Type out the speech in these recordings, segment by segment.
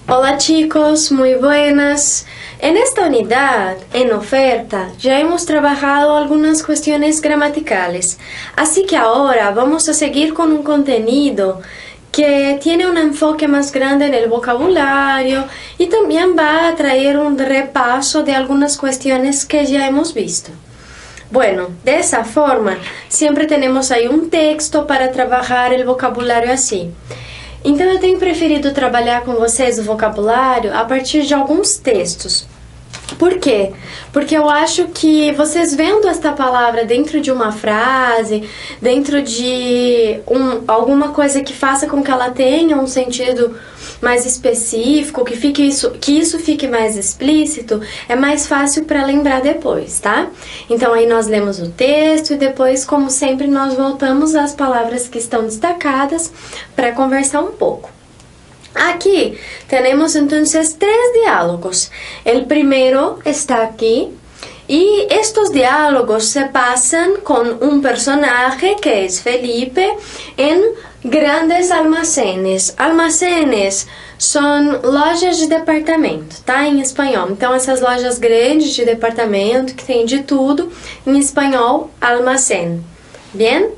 Hola chicos, muy buenas. En esta unidad, en oferta, ya hemos trabajado algunas cuestiones gramaticales, así que ahora vamos a seguir con un contenido que tiene un enfoque más grande en el vocabulario y también va a traer un repaso de algunas cuestiones que ya hemos visto. Bueno, de esa forma, siempre tenemos ahí un texto para trabalhar o vocabulário assim. Então eu tenho preferido trabalhar com vocês o vocabulário a partir de alguns textos. Por quê? Porque eu acho que vocês vendo esta palavra dentro de uma frase, dentro de alguma coisa que faça com que ela tenha um sentido mais específico, que isso fique mais explícito, é mais fácil para lembrar depois, tá? Então aí nós lemos o texto e depois, como sempre, nós voltamos às palavras que estão destacadas para conversar um pouco. Aquí tenemos entonces 3 diálogos. El primero está aquí y estos diálogos se pasan con un personaje que es Felipe en grandes almacenes. Almacenes são lojas de departamento, tá? Em espanhol. Então, essas lojas grandes de departamento que tem de tudo, em espanhol, almacén. Bien?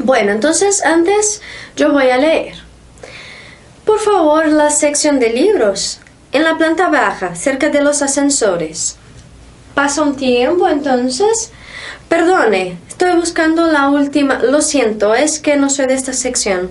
Bueno, entonces antes yo voy a leer. Por favor, la sección de libros, en la planta baja, cerca de los ascensores. Pasa un tiempo, entonces... Perdone, estoy buscando la última... Lo siento, es que no soy de esta sección.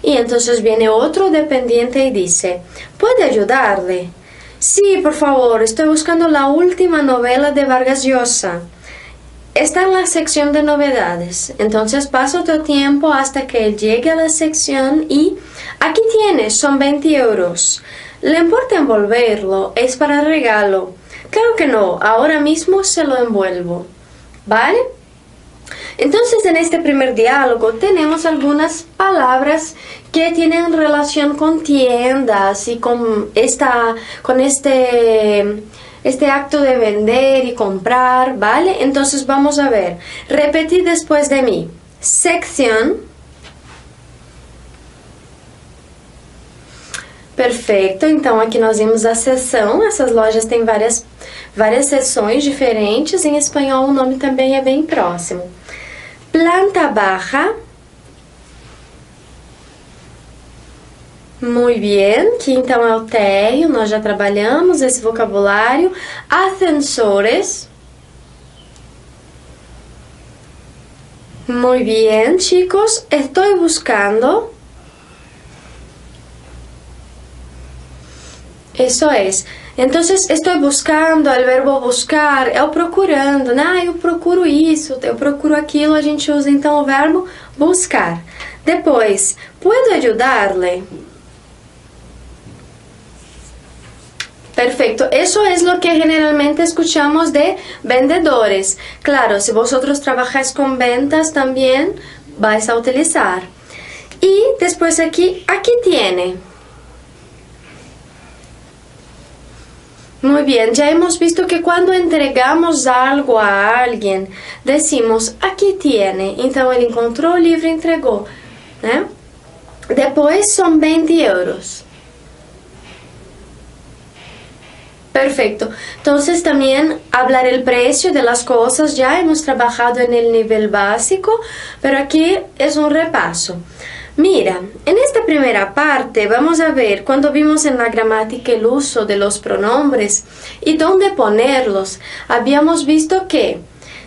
Y entonces viene otro dependiente y dice, ¿puede ayudarle? Sí, por favor, estoy buscando la última novela de Vargas Llosa. Está en la sección de novedades, entonces pasa otro tiempo hasta que él llegue a la sección y aquí tiene, son 20 euros. ¿Le importa envolverlo? Es para regalo. Claro que no, ahora mismo se lo envuelvo. ¿Vale? Entonces en este primer diálogo tenemos algunas palabras que tienen relación con tiendas y con este acto de vender y comprar, ¿vale? Entonces vamos a ver. Repetid después de mí. Sección. Perfeito. Então aqui nós vimos a seção. Essas lojas têm várias seções diferentes. Em espanhol o nome também é bem próximo. Planta baja. Muy bien, que então é o térreo, nós já trabalhamos esse vocabulário. Ascensores. Muy bien, chicos, estoy buscando. Eso es. Entonces, estoy buscando, o verbo buscar é o procurando, né? Ah, eu procuro isso, eu procuro aquilo, a gente usa então o verbo buscar. Depois, ¿puedo ayudarle? Perfecto, eso es lo que generalmente escuchamos de vendedores. Claro, si vosotros trabajáis con ventas también vais a utilizar. Y después aquí tiene. Muy bien, ya hemos visto que cuando entregamos algo a alguien, decimos, aquí tiene. Então, ele encontrou o livro e entregou, né? Depois, são 20 euros. Perfecto. Entonces también hablar el precio de las cosas. Ya hemos trabajado en el nivel básico, pero aquí es un repaso. Mira, en esta primera parte vamos a ver cuando vimos en la gramática el uso de los pronombres y dónde ponerlos. Habíamos visto que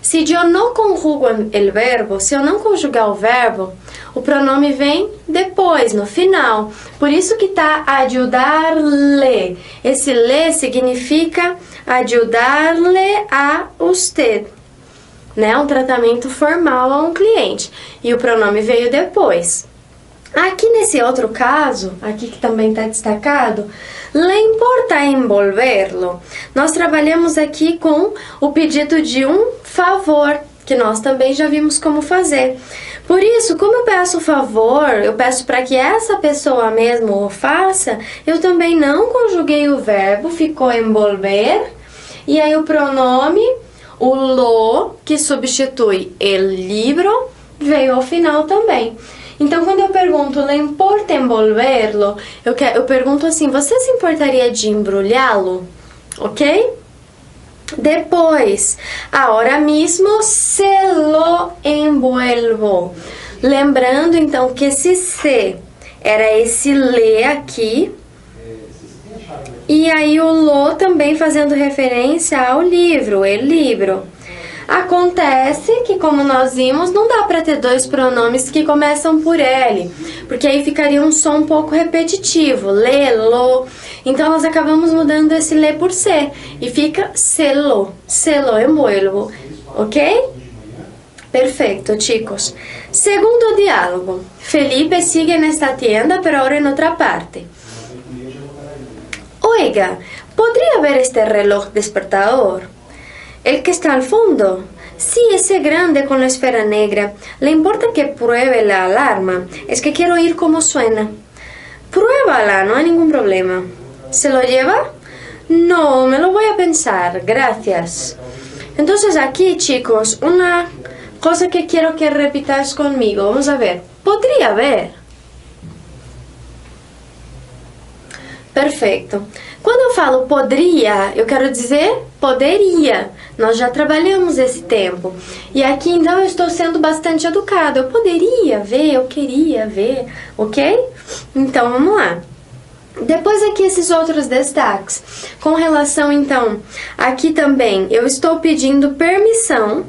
se eu não conjugo o verbo, se eu não conjugar o verbo, o pronome vem depois, no final. Por isso que tá ayudarle. Esse le significa ayudarle a usted, né? Um tratamento formal a um cliente. E o pronome veio depois. Aqui nesse outro caso, aqui que também está destacado, le importa envolverlo. Nós trabalhamos aqui com o pedido de um favor, que nós também já vimos como fazer. Por isso, como eu peço favor, eu peço para que essa pessoa mesmo o faça, eu também não conjuguei o verbo, ficou envolver, e aí o pronome, o lo, que substitui el libro, veio ao final também. Então, quando eu pergunto, ¿le importa envolverlo? Eu pergunto assim, você se importaria de embrulhá-lo? Ok? Depois, ahora mismo se lo envuelvo. Lembrando, então, que esse se era esse le aqui. E aí o lo também fazendo referência ao livro, el libro. Acontece que, como nós vimos, não dá para ter dois pronomes que começam por L, porque aí ficaria um som um pouco repetitivo, le, lo. Então, nós acabamos mudando esse le por se, e fica se lo envuelvo, ok? Perfecto, chicos. Segundo diálogo. Felipe sigue nesta tienda, pero ahora en otra parte. Oiga, ¿podría ver este reloj despertador? El que está al fondo. Sí, ese grande con la esfera negra. ¿Le importa que pruebe la alarma? Es que quiero oír cómo suena. Pruébala, no hay ningún problema. ¿Se lo lleva? No, me lo voy a pensar, gracias. Entonces aquí, chicos, una cosa que quiero que repitáis conmigo. Vamos a ver. ¿Podría ver? Perfeito. Quando eu falo poderia, eu quero dizer poderia. Nós já trabalhamos esse tempo. E aqui, então, eu estou sendo bastante educada. Eu poderia ver, eu queria ver, ok? Então, vamos lá. Depois aqui esses outros destaques. Com relação, então, aqui também, eu estou pedindo permissão,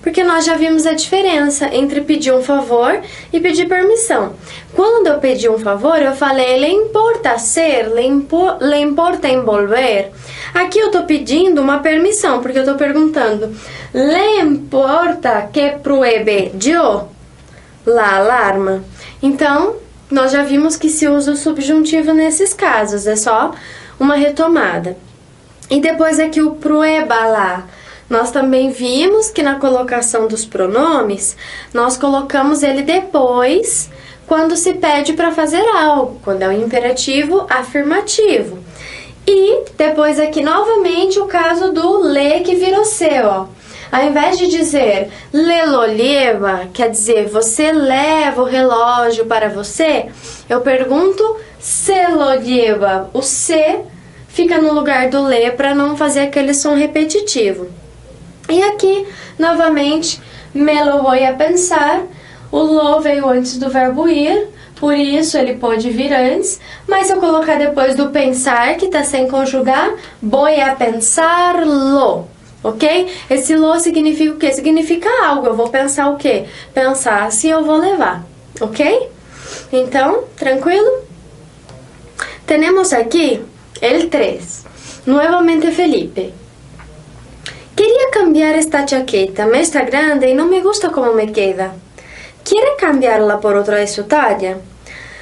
porque nós já vimos a diferença entre pedir um favor e pedir permissão. Quando eu pedi um favor, eu falei, le importa hacer, le importa envolver. Aqui eu tô pedindo uma permissão, porque eu tô perguntando, le importa que pruebe yo la alarma? Então, nós já vimos que se usa o subjuntivo nesses casos, é só uma retomada. E depois aqui o prueba lá. Nós também vimos que na colocação dos pronomes, nós colocamos ele depois, quando se pede para fazer algo, quando é um imperativo afirmativo. E depois aqui novamente o caso do le que virou se, ó. Ao invés de dizer le lo lleva, quer dizer você leva o relógio para você, eu pergunto se lo lleva. O se fica no lugar do le para não fazer aquele som repetitivo. E aqui, novamente, me lo voy a pensar. O lo veio antes do verbo ir, por isso ele pode vir antes, mas se eu colocar depois do pensar, que está sem conjugar, voy a pensarlo, ok? Esse lo significa o quê? Significa algo, eu vou pensar o quê? Pensar se eu vou levar, ok? Então, tranquilo? Temos aqui el 3, nuevamente Felipe. Quería cambiar esta chaqueta, me está grande y no me gusta cómo me queda. ¿Quiere cambiarla por otra de su talla?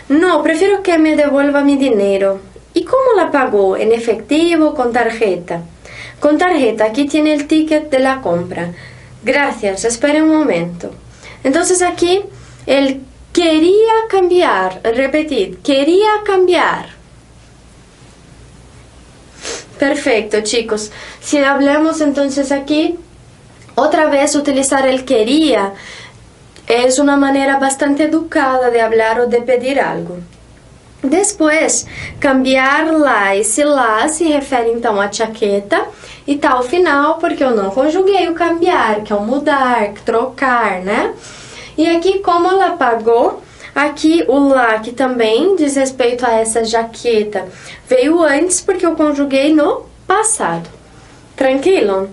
No, prefiero que me devuelva mi dinero. ¿Y cómo la pagó? ¿En efectivo o con tarjeta? Con tarjeta, aquí tiene el ticket de la compra. Gracias, espere un momento. Entonces aquí, él quería cambiar, repetir, quería cambiar. Perfecto, chicos. Si hablamos entonces aquí, otra vez utilizar el quería es una manera bastante educada de hablar o de pedir algo. Después, cambiar lá, esse lá se refere então à chaqueta e tá ao final porque eu não conjuguei o cambiar, que é o mudar, trocar, né? E aqui, como ela pagou, aqui o lá, que também diz respeito a essa jaqueta, veio antes porque eu conjuguei no passado. Tranquilo?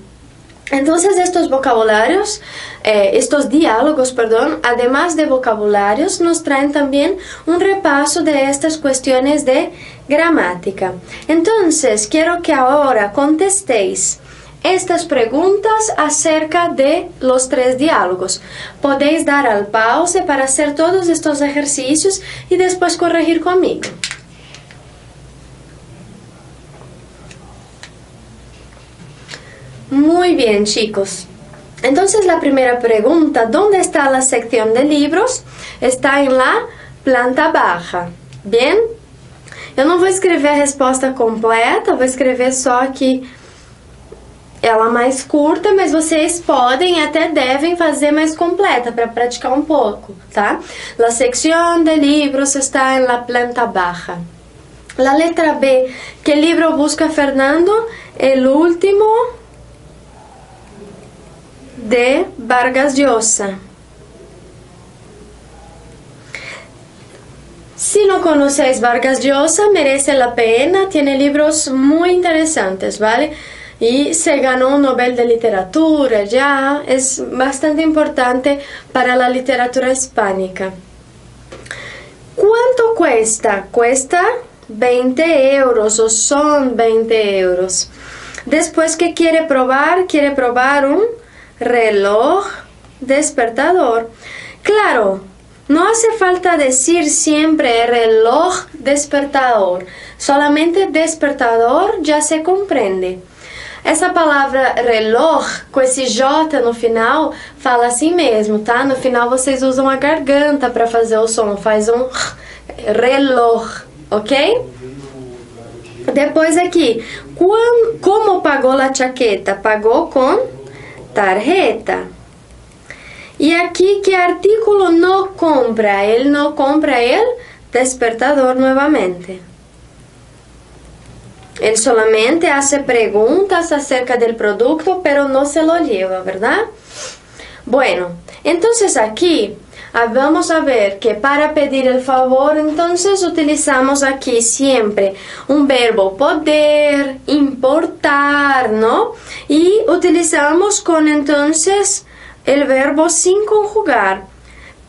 Entonces estos vocabularios, estos diálogos, perdón, además de vocabularios, nos traen también un repaso de estas cuestiones de gramática. Entonces, quiero que ahora contestéis estas preguntas acerca de los 3 diálogos. Podéis dar al pause para hacer todos estos ejercicios y después corregir conmigo. Muy bien, chicos. Entonces la primera pregunta, ¿dónde está la sección de libros? Está en la planta baja. Bien? Eu não vou escrever a resposta completa, vou escrever só aqui ela mais curta, mas vocês podem e até devem fazer mais completa para praticar um pouco, tá? La sección de libros está en la planta baja. La letra B. ¿Qué libro busca Fernando? El último de Vargas Llosa. Si no conocéis Vargas Llosa, merece la pena, tiene libros muy interesantes, ¿vale? Y se ganó un Nobel de Literatura ya, es bastante importante para la literatura hispánica. ¿Cuánto cuesta? Cuesta 20 euros o son 20 euros. Después, ¿qué quiere probar? Quiere probar un reloj despertador. Claro, no hace falta decir siempre reloj despertador, solamente despertador ya se comprende. Essa palavra reloj, com esse J no final, fala assim mesmo, tá? No final vocês usam a garganta para fazer o som, faz um reloj, ok? Depois aqui, como pagou a chaqueta? Pagou com tarjeta. E aqui, que artículo não compra? Ele não compra o despertador nuevamente. Ele solamente hace preguntas acerca del producto, pero no se lo lleva, ¿verdad? Bueno, entonces aquí vamos a ver que para pedir el favor, entonces utilizamos aquí siempre un verbo poder, importar, ¿no? Y utilizamos con entonces el verbo sin conjugar.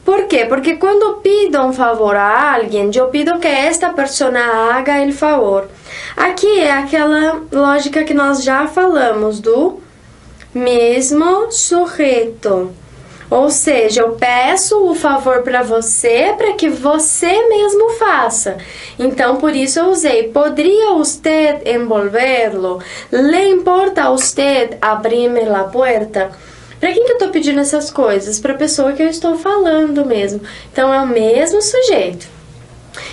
¿Por qué? Porque cuando pido un favor a alguien, yo pido que esta persona haga el favor. Aqui é aquela lógica que nós já falamos do mesmo sujeito. Ou seja, eu peço o favor para você para que você mesmo faça. Então, por isso eu usei. ¿Podría usted envolverlo? ¿Le importa a usted abrirme la puerta? Para quem que eu estou pedindo essas coisas? Para a pessoa que eu estou falando mesmo. Então, é o mesmo sujeito.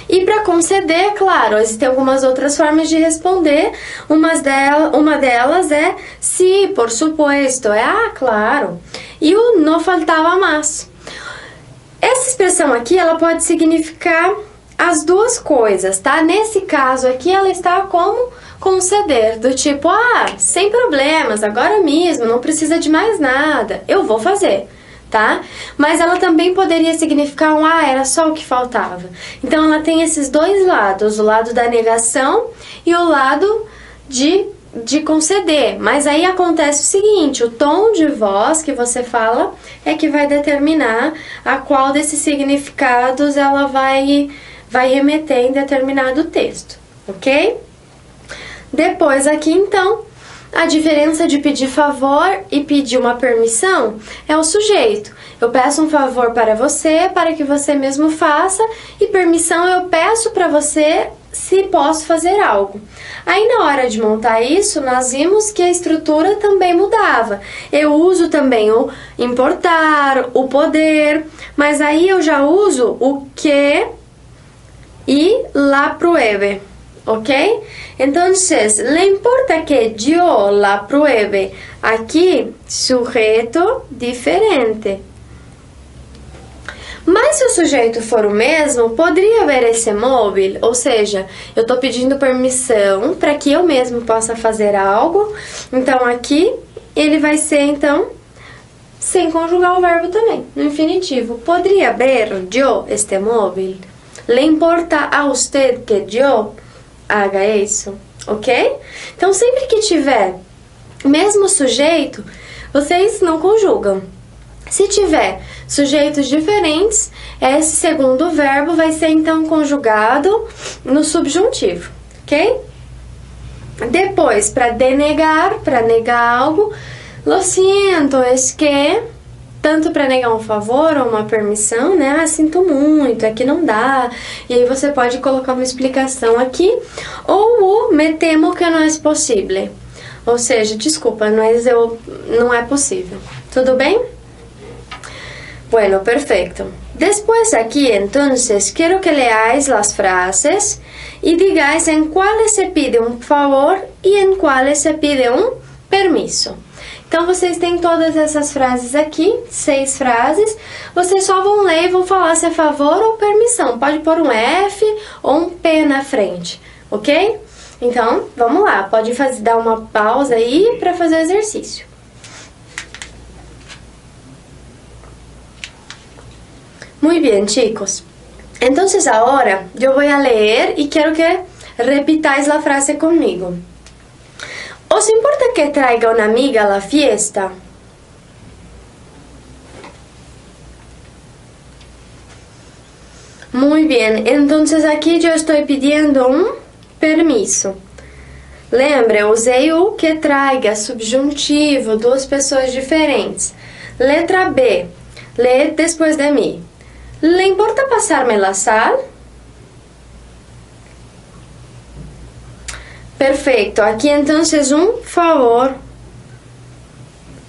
E para conceder, claro, existem algumas outras formas de responder. Uma delas é sí, por supuesto, é claro. E o no faltava más. Essa expressão aqui, ela pode significar as duas coisas, tá? Nesse caso aqui, ela está como conceder, do tipo, sem problemas, agora mesmo, não precisa de mais nada, eu vou fazer. Tá? Mas ela também poderia significar era só o que faltava. Então ela tem esses dois lados, o lado da negação e o lado de conceder. Mas aí acontece o seguinte, o tom de voz que você fala é que vai determinar a qual desses significados ela vai remeter em determinado texto, ok? Depois aqui então, a diferença de pedir favor e pedir uma permissão é o sujeito. Eu peço um favor para você, para que você mesmo faça, e permissão eu peço para você se posso fazer algo. Aí na hora de montar isso, nós vimos que a estrutura também mudava. Eu uso também o importar, o poder, mas aí eu já uso o que e la pruebe. ¿Ok? Entonces, ¿le importa que yo la pruebe? Aquí, sujeito diferente. Mas se o sujeito for o mesmo, poderia haver esse móvel, ou seja, eu estou pedindo permissão para que eu mesmo possa fazer algo. Então, aqui, ele vai ser, então, sem conjugar o verbo também, no infinitivo. Poderia haber yo este móvel? ¿Le importa a usted que yo haga isso, ok? Então, sempre que tiver mesmo sujeito, vocês não conjugam. Se tiver sujeitos diferentes, esse segundo verbo vai ser, então, conjugado no subjuntivo, ok? Depois, para denegar, para negar algo, lo siento, es que... Tanto para negar um favor ou uma permissão, né? Sinto muito, é que não dá. E aí você pode colocar uma explicação aqui. Ou o me temo que não é possível. Ou seja, desculpa, mas não é possível. Tudo bem? Bueno, perfecto. Después aquí, entonces, quiero que leáis las frases y digáis en cuáles se pide un favor y en cuáles se pide un permiso. Então, vocês têm todas essas frases aqui, 6 frases. Vocês só vão ler e vão falar se é favor ou permissão. Pode pôr um F ou um P na frente, ok? Então, vamos lá. Pode dar uma pausa aí para fazer o exercício. Muy bien, chicos. Entonces, ahora yo voy a leer y quiero que repitáis la frase conmigo. ¿Os importa que traiga una amiga a la fiesta? Muy bien, entonces aquí yo estoy pidiendo un permiso. Lembre, usei o que traiga, subjuntivo, 2 pessoas diferentes. Letra B, lê depois de mim. ¿Le importa pasarme la sal? Perfeito, aqui entonces um favor,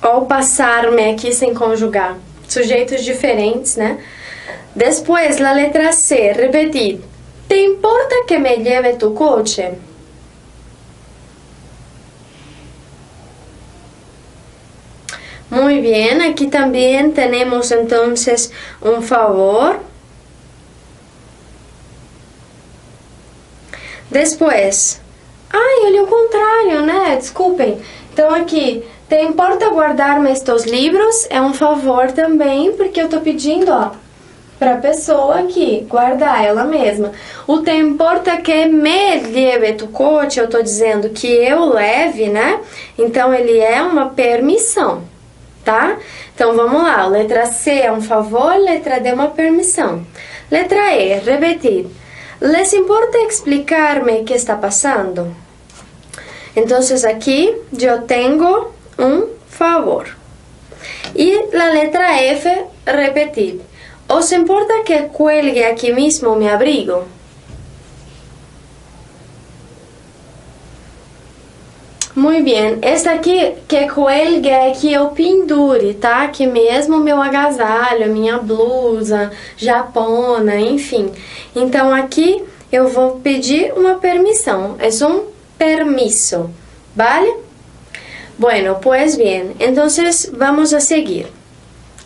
ou passar-me aqui sem conjugar, sujeitos diferentes, né? Depois, la letra C, repetir. ¿Te importa que me lleve tu coche? Muy bien, aquí también tenemos entonces un favor. Después, ele é o contrário, né? Desculpem. Então aqui, te importa guardar-me estes livros? É um favor também, porque eu tô pedindo, ó, pra pessoa aqui, guardar ela mesma. O te importa que me lleve tu coche, eu tô dizendo que eu leve, né? Então ele é uma permissão, tá? Então vamos lá, letra C é um favor, letra D é uma permissão. Letra E, repetir. ¿Les importa explicar-me qué está pasando? Entonces aquí yo tengo un favor. Y la letra F, repetir. ¿Os importa que cuelgue aquí mismo mi abrigo? Muy bien, esta aqui, que cuelgue, aqui eu pendure, tá? Aqui mesmo meu agasalho, minha blusa, japona, enfim. Então aqui eu vou pedir uma permissão, é um permiso, ¿vale? Bueno, pues bien, entonces vamos a seguir.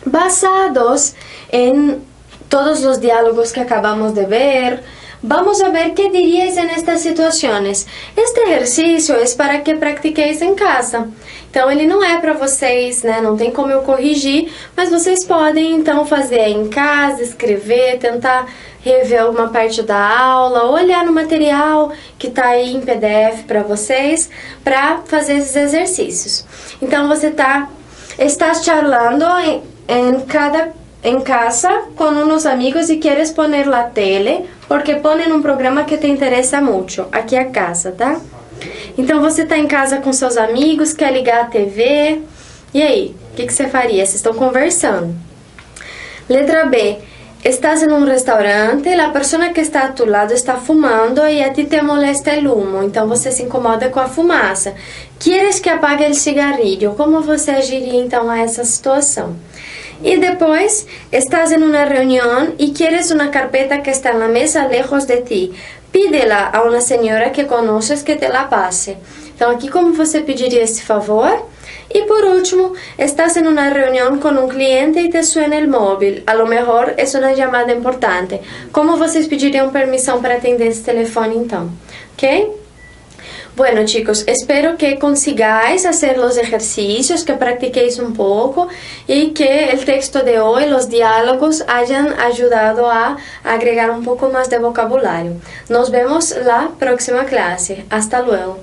Basados en todos los diálogos que acabamos de ver, vamos a ver qué diríais en estas situaciones. Este exercício é para que pratiqueis em casa. Então, ele não é para vocês, né? Não tem como eu corrigir, mas vocês podem, então, fazer em casa, escrever, tentar rever alguma parte da aula, olhar no material que está aí em PDF para vocês, para fazer esses exercícios. Então, você estás charlando en casa con unos amigos y quieres poner la tele porque ponen um programa que te interessa muito, aqui a casa, tá? Então você tá em casa com seus amigos, quer ligar a TV, e aí? O que você faria? Vocês estão conversando. Letra B. Estás en un restaurante, la persona que está a tu lado está fumando y a ti te molesta el humo, então você se incomoda com a fumaça. Quieres que apague el cigarrillo, como você agiria então a essa situação? Y después, estás en una reunión y quieres una carpeta que está en la mesa lejos de ti. Pídela a una señora que conoces que te la pase. Então, aqui como você pediria esse favor? Y por último, estás en una reunión con un cliente y te suena el móvil. A lo mejor es una llamada importante. Como vocês pediriam permissão para atender esse telefone então? ¿Ok? Bueno, chicos, espero que consigáis hacer los ejercicios, que practiquéis un poco y que el texto de hoy, los diálogos, hayan ayudado a agregar un poco más de vocabulario. Nos vemos la próxima clase. Hasta luego.